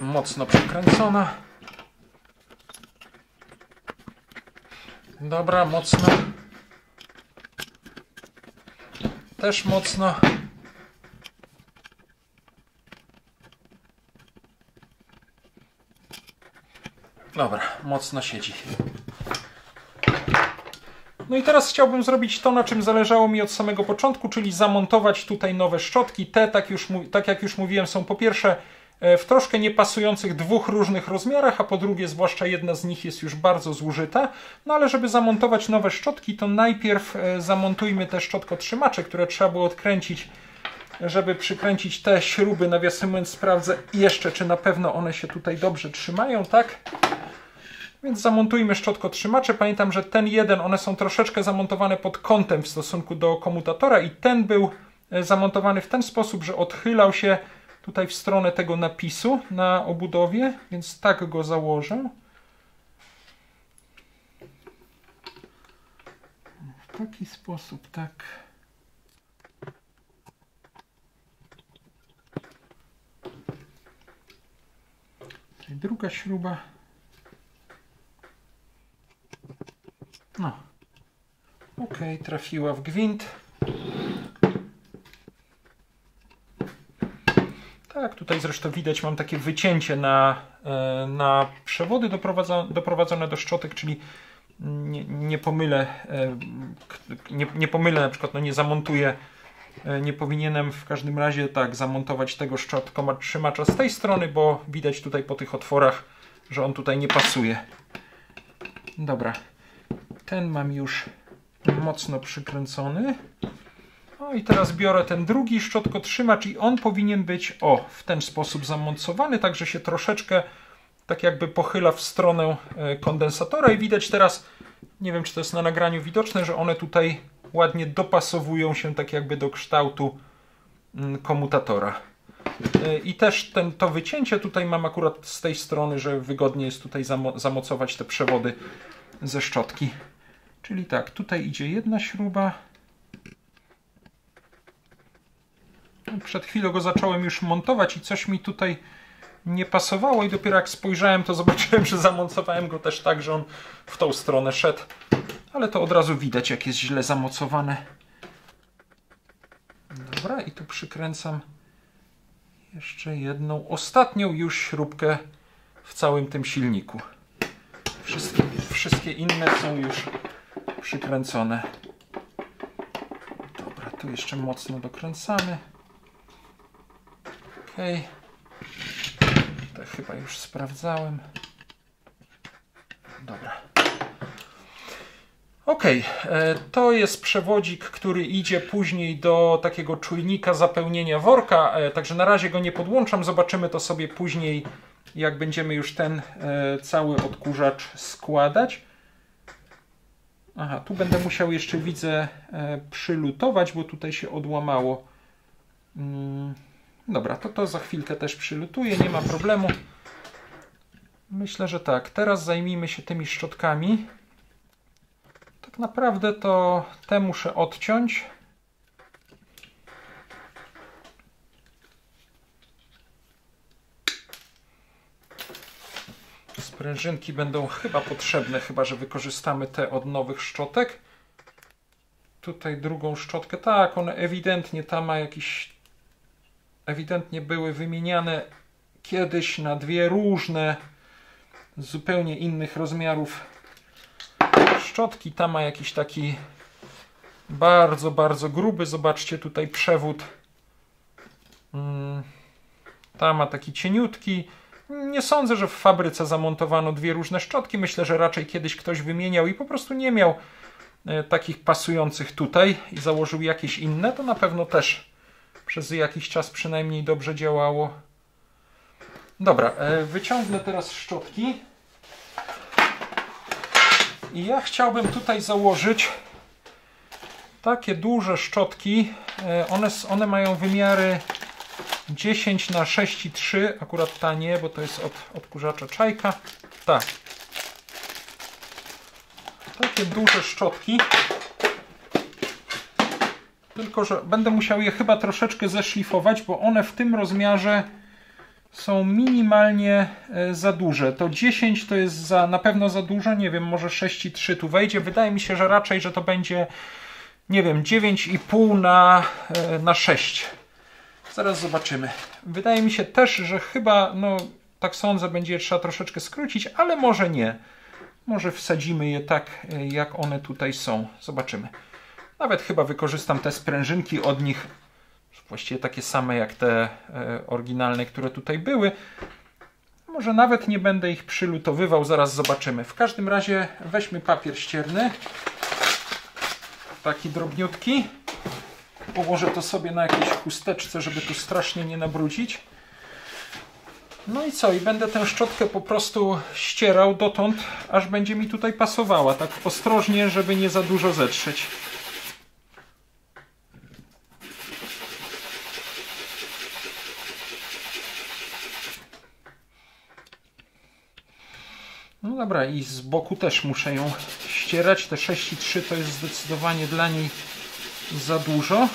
Mocno przekręcona. Dobra, mocno. Też mocno. Dobra, mocno siedzi. No i teraz chciałbym zrobić to, na czym zależało mi od samego początku, czyli zamontować tutaj nowe szczotki. Te, tak jak już mówiłem, są po pierwsze w troszkę niepasujących 2 różnych rozmiarach, a po drugie zwłaszcza jedna z nich jest już bardzo zużyta. No ale żeby zamontować nowe szczotki, to najpierw zamontujmy te szczotkotrzymacze, które trzeba było odkręcić, żeby przykręcić te śruby. Nawiasem mówiąc, sprawdzę jeszcze, czy na pewno one się tutaj dobrze trzymają, tak? Więc zamontujmy szczotkotrzymacze. Pamiętam, że ten jeden, one są troszeczkę zamontowane pod kątem w stosunku do komutatora i ten był zamontowany w ten sposób, że odchylał się tutaj w stronę tego napisu na obudowie, więc tak go założę. W taki sposób, tak. Tutaj druga śruba. No. Ok, trafiła w gwint. Tak, tutaj zresztą widać, mam takie wycięcie na przewody doprowadzone do szczotek, czyli nie pomylę, na przykład, no nie zamontuję, nie powinienem w każdym razie tak zamontować tego szczotkotrzymacza z tej strony, bo widać tutaj po tych otworach, że on tutaj nie pasuje. Dobra, ten mam już mocno przykręcony. No i teraz biorę ten drugi szczotkotrzymacz i on powinien być w ten sposób zamontowany, tak że się troszeczkę tak jakby pochyla w stronę kondensatora i widać teraz, nie wiem czy to jest na nagraniu widoczne, że one tutaj ładnie dopasowują się tak jakby do kształtu komutatora. I też to wycięcie tutaj mam akurat z tej strony, że wygodnie jest tutaj zamocować te przewody ze szczotki. Czyli tak, tutaj idzie jedna śruba. Przed chwilą go zacząłem już montować i coś mi tutaj nie pasowało i dopiero jak spojrzałem, to zobaczyłem, że zamontowałem go też tak, że on w tą stronę szedł. Ale to od razu widać, jak jest źle zamocowane. Dobra, i tu przykręcam jeszcze jedną, ostatnią już śrubkę w całym tym silniku. Wszystkie inne są już przykręcone. tu jeszcze mocno dokręcamy. Ok. To chyba już sprawdzałem. Dobra. Ok, to jest przewodzik, który idzie później do takiego czujnika zapełnienia worka, także na razie go nie podłączam, zobaczymy to sobie później, jak będziemy już ten cały odkurzacz składać. Aha, tu będę musiał jeszcze, widzę, przylutować, bo tutaj się odłamało. Dobra, to za chwilkę też przylutuję, nie ma problemu. Myślę, że tak. Teraz zajmijmy się tymi szczotkami. Tak naprawdę to te muszę odciąć. Sprężynki będą chyba potrzebne, chyba że wykorzystamy te od nowych szczotek. Tutaj drugą szczotkę. Tak, one ewidentnie tam ma jakiś... Ewidentnie były wymieniane kiedyś na dwie różne, zupełnie innych rozmiarów szczotki. Ta ma jakiś taki bardzo, bardzo gruby. Zobaczcie tutaj przewód. Ta ma taki cieniutki. Nie sądzę, że w fabryce zamontowano dwie różne szczotki. Myślę, że raczej kiedyś ktoś wymieniał i po prostu nie miał takich pasujących tutaj i założył jakieś inne. To na pewno też przez jakiś czas przynajmniej dobrze działało. Dobra, wyciągnę teraz szczotki. I ja chciałbym tutaj założyć takie duże szczotki. One mają wymiary 10 na 6,3. Akurat ta nie, bo to jest od odkurzacza Czajka. Tak. Takie duże szczotki. Tylko że będę musiał je chyba troszeczkę zeszlifować, bo one w tym rozmiarze są minimalnie za duże. To 10 to jest na pewno za dużo. Nie wiem, może 6,3 tu wejdzie. Wydaje mi się, że raczej, że to będzie, nie wiem, 9,5 na 6. Zaraz zobaczymy. Wydaje mi się też, że chyba, no tak sądzę, będzie je trzeba troszeczkę skrócić, ale może nie. Może wsadzimy je tak, jak one tutaj są. Zobaczymy. Nawet chyba wykorzystam te sprężynki od nich. Właściwie takie same jak te oryginalne, które tutaj były. Może nawet nie będę ich przylutowywał, zaraz zobaczymy. W każdym razie weźmy papier ścierny. Taki drobniutki. Położę to sobie na jakiejś chusteczce, żeby tu strasznie nie nabrudzić. No i co? I będę tę szczotkę po prostu ścierał dotąd, aż będzie mi tutaj pasowała. Tak ostrożnie, żeby nie za dużo zetrzeć. No dobra, i z boku też muszę ją ścierać. Te 6,3 to jest zdecydowanie dla niej za dużo.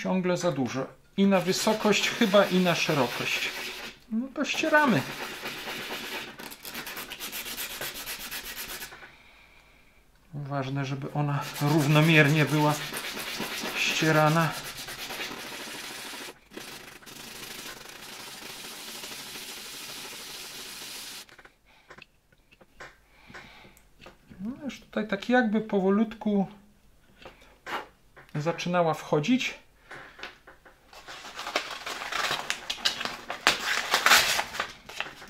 Ciągle za dużo. I na wysokość chyba, i na szerokość. No to ścieramy. Ważne, żeby ona równomiernie była ścierana. No już tutaj tak jakby powolutku zaczynała wchodzić.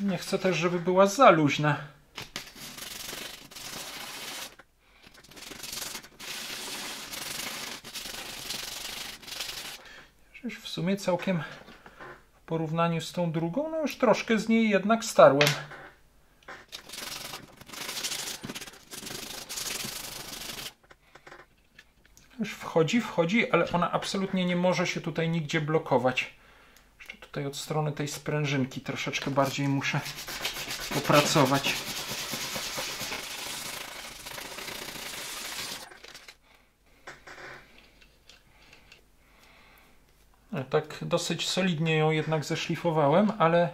Nie chcę też, żeby była za luźna. W sumie całkiem w porównaniu z tą drugą, no już troszkę z niej jednak starłem. Już wchodzi, ale ona absolutnie nie może się tutaj nigdzie blokować. Jeszcze tutaj od strony tej sprężynki troszeczkę bardziej muszę popracować. Tak dosyć solidnie ją jednak zeszlifowałem, ale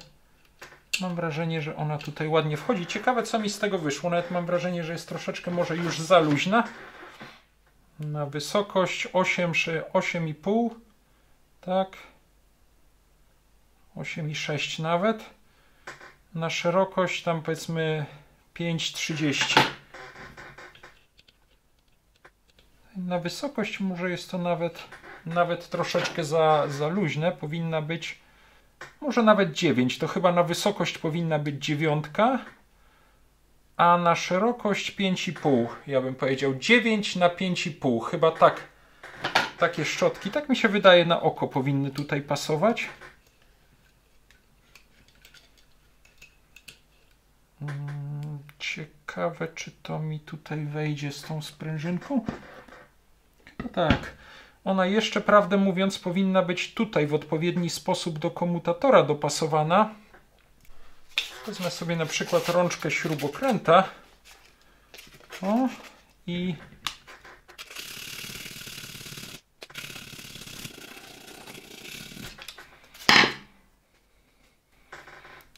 mam wrażenie, że ona tutaj ładnie wchodzi. Ciekawe, co mi z tego wyszło. Nawet mam wrażenie, że jest troszeczkę może już za luźna. Na wysokość 8,5. Tak. 8,6 nawet. Na szerokość tam powiedzmy 5,30. Na wysokość może jest to nawet troszeczkę za luźne. Powinna być może nawet 9. To chyba na wysokość powinna być 9, a na szerokość 5,5. Ja bym powiedział 9 na 5,5. Chyba tak. Takie szczotki, tak mi się wydaje, na oko powinny tutaj pasować. Ciekawe, czy to mi tutaj wejdzie z tą sprężynką. No tak. Ona jeszcze, prawdę mówiąc, powinna być tutaj w odpowiedni sposób do komutatora dopasowana. Wezmę sobie na przykład rączkę śrubokręta. O, i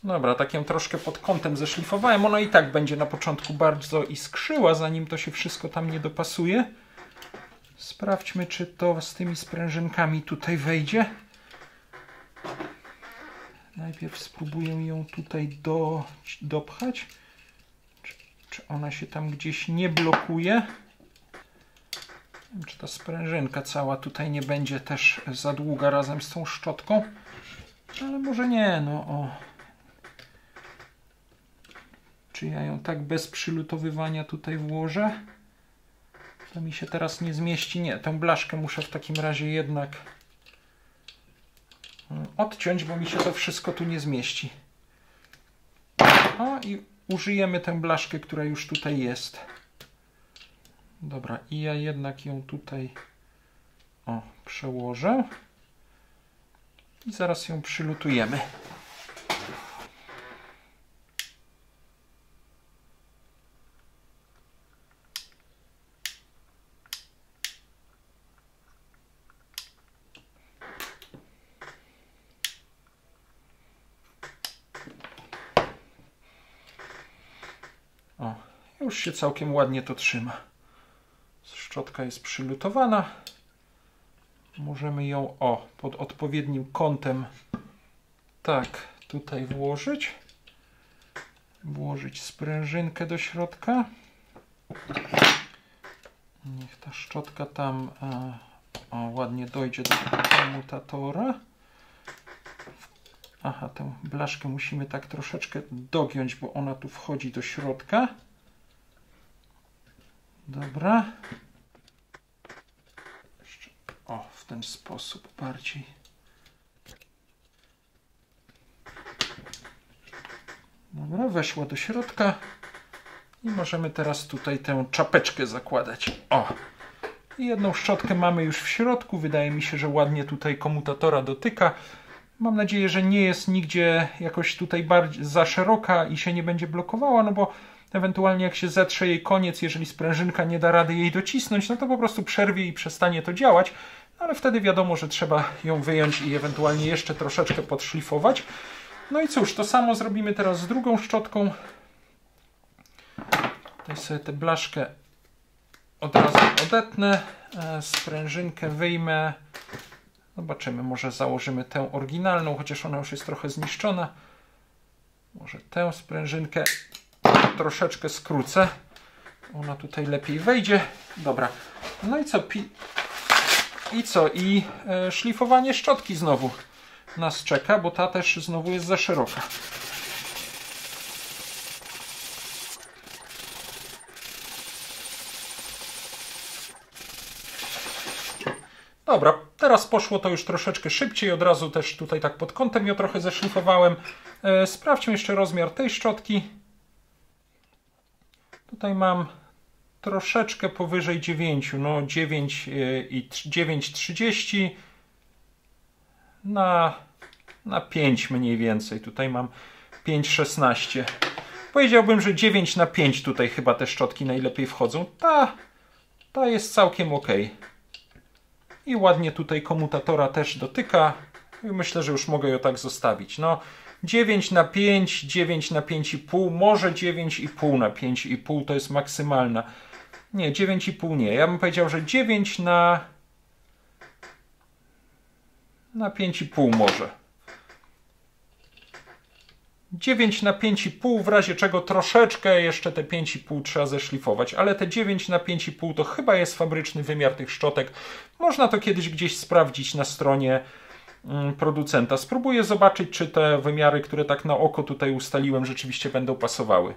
dobra, tak ją troszkę pod kątem zeszlifowałem. Ona i tak będzie na początku bardzo iskrzyła, zanim to się wszystko tam nie dopasuje. Sprawdźmy, czy to z tymi sprężynkami tutaj wejdzie. Najpierw spróbuję ją tutaj dopchać. Czy ona się tam gdzieś nie blokuje. Nie wiem, czy ta sprężynka cała tutaj nie będzie też za długa razem z tą szczotką. Ale może nie, no o. Czy ja ją tak bez przylutowywania tutaj włożę? To mi się teraz nie zmieści. Nie, tę blaszkę muszę w takim razie jednak odciąć, bo mi się to wszystko tu nie zmieści. O, i użyjemy tę blaszkę, która już tutaj jest. Dobra, i ja jednak ją tutaj przełożę. I zaraz ją przylutujemy. O, już się całkiem ładnie to trzyma. Szczotka jest przylutowana. Możemy ją pod odpowiednim kątem tak tutaj włożyć. Włożyć sprężynkę do środka. Niech ta szczotka tam ładnie dojdzie do komutatora. Aha, tę blaszkę musimy tak troszeczkę dogiąć, bo ona tu wchodzi do środka. Dobra. O, w ten sposób bardziej. Dobra, weszła do środka. I możemy teraz tutaj tę czapeczkę zakładać. O! I jedną szczotkę mamy już w środku. Wydaje mi się, że ładnie tutaj komutatora dotyka. Mam nadzieję, że nie jest nigdzie jakoś tutaj bardziej za szeroka i się nie będzie blokowała, no bo ewentualnie jak się zetrze jej koniec, jeżeli sprężynka nie da rady jej docisnąć, no to po prostu przerwie i przestanie to działać. Ale wtedy wiadomo, że trzeba ją wyjąć i ewentualnie jeszcze troszeczkę podszlifować. No i cóż, to samo zrobimy teraz z drugą szczotką. Tutaj sobie tę blaszkę od razu odetnę, sprężynkę wyjmę. Zobaczymy, może założymy tę oryginalną, chociaż ona już jest trochę zniszczona. Może tę sprężynkę troszeczkę skrócę. Ona tutaj lepiej wejdzie. Dobra. No i co? I szlifowanie szczotki znowu nas czeka, bo ta też znowu jest za szeroka. Dobra, teraz poszło to już troszeczkę szybciej, od razu też tutaj tak pod kątem ją trochę zeszlifowałem. Sprawdźmy jeszcze rozmiar tej szczotki. Tutaj mam troszeczkę powyżej 9, no 9,30 na 5 mniej więcej. Tutaj mam 5,16. Powiedziałbym, że 9 na 5 tutaj chyba te szczotki najlepiej wchodzą. Ta jest całkiem ok. I ładnie tutaj komutatora też dotyka. I myślę, że już mogę ją tak zostawić. No 9 na 5, 9 na 5,5, może 9,5 na 5,5 to jest maksymalna. Nie, 9,5 nie. Ja bym powiedział, że 9 na 5,5 może. 9 na 5,5, w razie czego troszeczkę jeszcze te 5,5 trzeba zeszlifować, ale te 9 na 5,5 to chyba jest fabryczny wymiar tych szczotek. Można to kiedyś gdzieś sprawdzić na stronie producenta. Spróbuję zobaczyć, czy te wymiary, które tak na oko tutaj ustaliłem, rzeczywiście będą pasowały.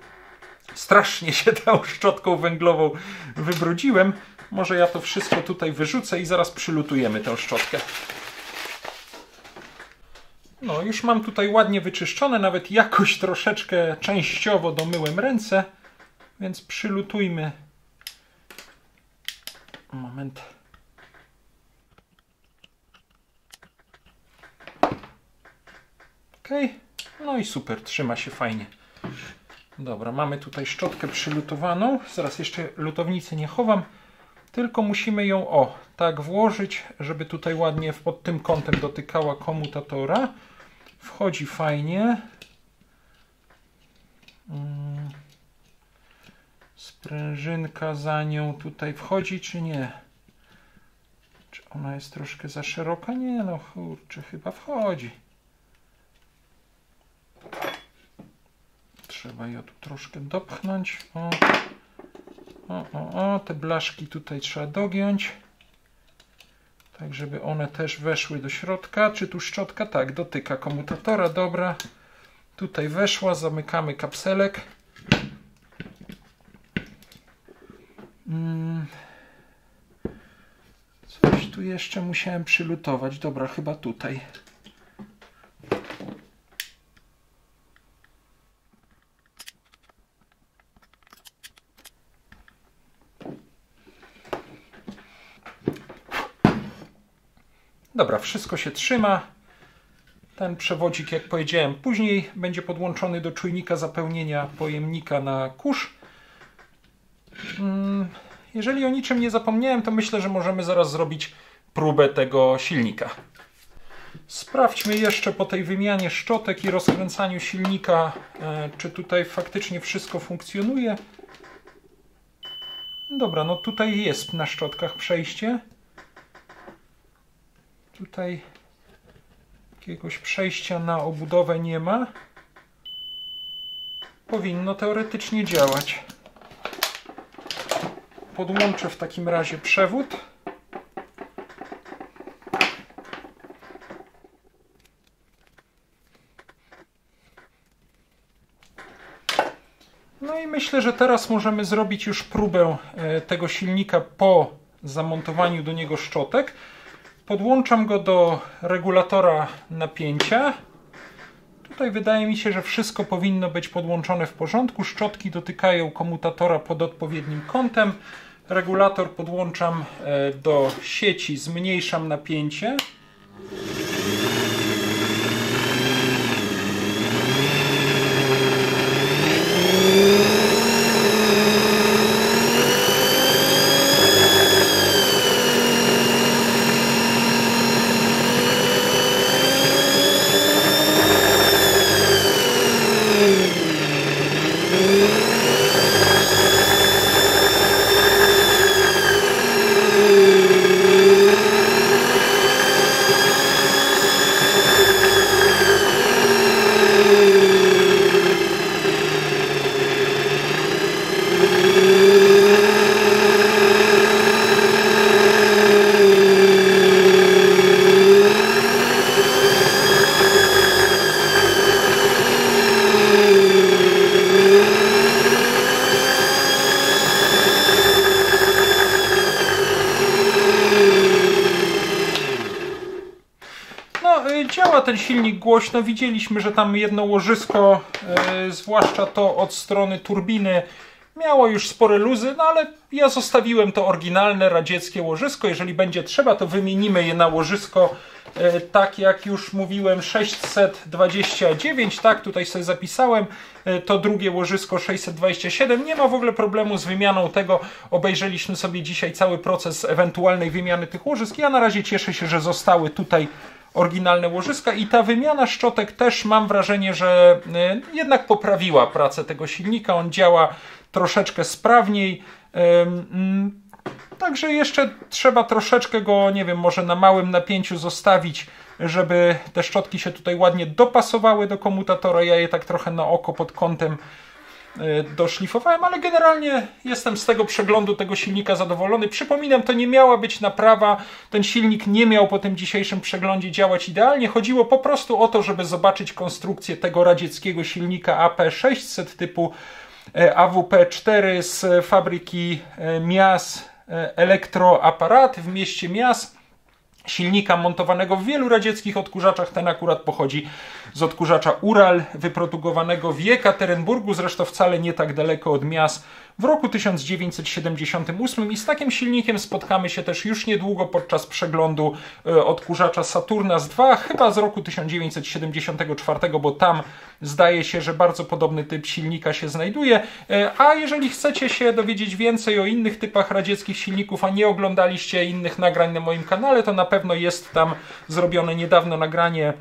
Strasznie się tą szczotką węglową wybrudziłem. Może ja to wszystko tutaj wyrzucę i zaraz przylutujemy tę szczotkę. No, już mam tutaj ładnie wyczyszczone, nawet jakoś troszeczkę częściowo domyłem ręce, więc przylutujmy. Moment. Ok, no i super, trzyma się fajnie. Dobra, mamy tutaj szczotkę przylutowaną. Zaraz jeszcze lutownicy nie chowam, tylko musimy ją tak włożyć, żeby tutaj ładnie pod tym kątem dotykała komutatora. Wchodzi fajnie. Sprężynka za nią tutaj wchodzi, czy nie? Czy ona jest troszkę za szeroka? Nie, no kurczę, chyba wchodzi. Trzeba ją tu troszkę dopchnąć. Te blaszki tutaj trzeba dogiąć. Tak, żeby one też weszły do środka. Czy tu szczotka? Tak, dotyka komutatora. Dobra. Tutaj weszła. Zamykamy kapselek. Coś tu jeszcze musiałem przylutować. Dobra, chyba tutaj. Dobra, wszystko się trzyma. Ten przewodzik, jak powiedziałem, później będzie podłączony do czujnika zapełnienia pojemnika na kurz. Jeżeli o niczym nie zapomniałem, to myślę, że możemy zaraz zrobić próbę tego silnika. Sprawdźmy jeszcze po tej wymianie szczotek i rozkręcaniu silnika, czy tutaj faktycznie wszystko funkcjonuje. Dobra, no tutaj jest na szczotkach przejście. Tutaj jakiegoś przejścia na obudowę nie ma. Powinno teoretycznie działać. Podłączę w takim razie przewód. No i myślę, że teraz możemy zrobić już próbę tego silnika po zamontowaniu do niego szczotek. Podłączam go do regulatora napięcia. Tutaj wydaje mi się, że wszystko powinno być podłączone w porządku. Szczotki dotykają komutatora pod odpowiednim kątem. Regulator podłączam do sieci, zmniejszam napięcie. Działa ten silnik głośno. Widzieliśmy, że tam jedno łożysko, zwłaszcza to od strony turbiny, miało już spore luzy, no ale ja zostawiłem to oryginalne radzieckie łożysko. Jeżeli będzie trzeba, to wymienimy je na łożysko, tak jak już mówiłem, 629, tak, tutaj sobie zapisałem, to drugie łożysko 627. Nie ma w ogóle problemu z wymianą tego. Obejrzeliśmy sobie dzisiaj cały proces ewentualnej wymiany tych łożysk. Ja na razie cieszę się, że zostały tutaj oryginalne łożyska i ta wymiana szczotek też mam wrażenie, że jednak poprawiła pracę tego silnika. On działa troszeczkę sprawniej. Także jeszcze trzeba troszeczkę go, nie wiem, może na małym napięciu zostawić, żeby te szczotki się tutaj ładnie dopasowały do komutatora. Ja je tak trochę na oko pod kątem doszlifowałem, ale generalnie jestem z tego przeglądu tego silnika zadowolony. Przypominam, to nie miała być naprawa, ten silnik nie miał po tym dzisiejszym przeglądzie działać idealnie. Chodziło po prostu o to, żeby zobaczyć konstrukcję tego radzieckiego silnika AP600 typu AWP-4 z fabryki Mias Elektroaparat w mieście Mias. Silnika montowanego w wielu radzieckich odkurzaczach. Ten akurat pochodzi z odkurzacza Ural, wyprodukowanego w Jekaterynburgu, zresztą wcale nie tak daleko od Mias, w roku 1978 i z takim silnikiem spotkamy się też już niedługo podczas przeglądu odkurzacza Saturnas II, chyba z roku 1974, bo tam zdaje się, że bardzo podobny typ silnika się znajduje. A jeżeli chcecie się dowiedzieć więcej o innych typach radzieckich silników, a nie oglądaliście innych nagrań na moim kanale, to na pewno jest tam zrobione niedawno nagranie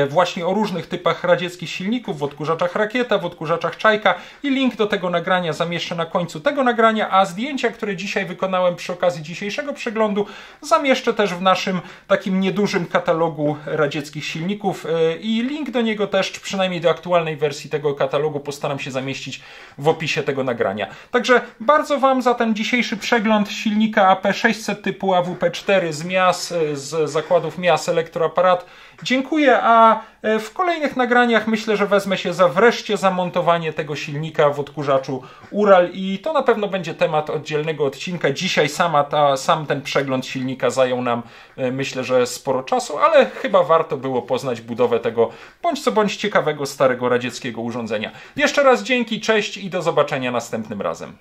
właśnie o różnych typach radzieckich silników, w odkurzaczach Rakieta, w odkurzaczach Czajka i link do tego nagrania zamieszczę na końcu tego nagrania, a zdjęcia, które dzisiaj wykonałem przy okazji dzisiejszego przeglądu, zamieszczę też w naszym takim niedużym katalogu radzieckich silników i link do niego też, czy przynajmniej do aktualnej wersji tego katalogu, postaram się zamieścić w opisie tego nagrania. Także bardzo Wam za ten dzisiejszy przegląd silnika AP600 typu AWP-4 z Mias, z zakładów Mias Elektroaparat dziękuję, a w kolejnych nagraniach myślę, że wezmę się za wreszcie zamontowanie tego silnika w odkurzaczu Ural i to na pewno będzie temat oddzielnego odcinka. Dzisiaj sam ten przegląd silnika zajął nam, myślę, że sporo czasu, ale chyba warto było poznać budowę tego bądź co bądź ciekawego starego radzieckiego urządzenia. Jeszcze raz dzięki, cześć i do zobaczenia następnym razem.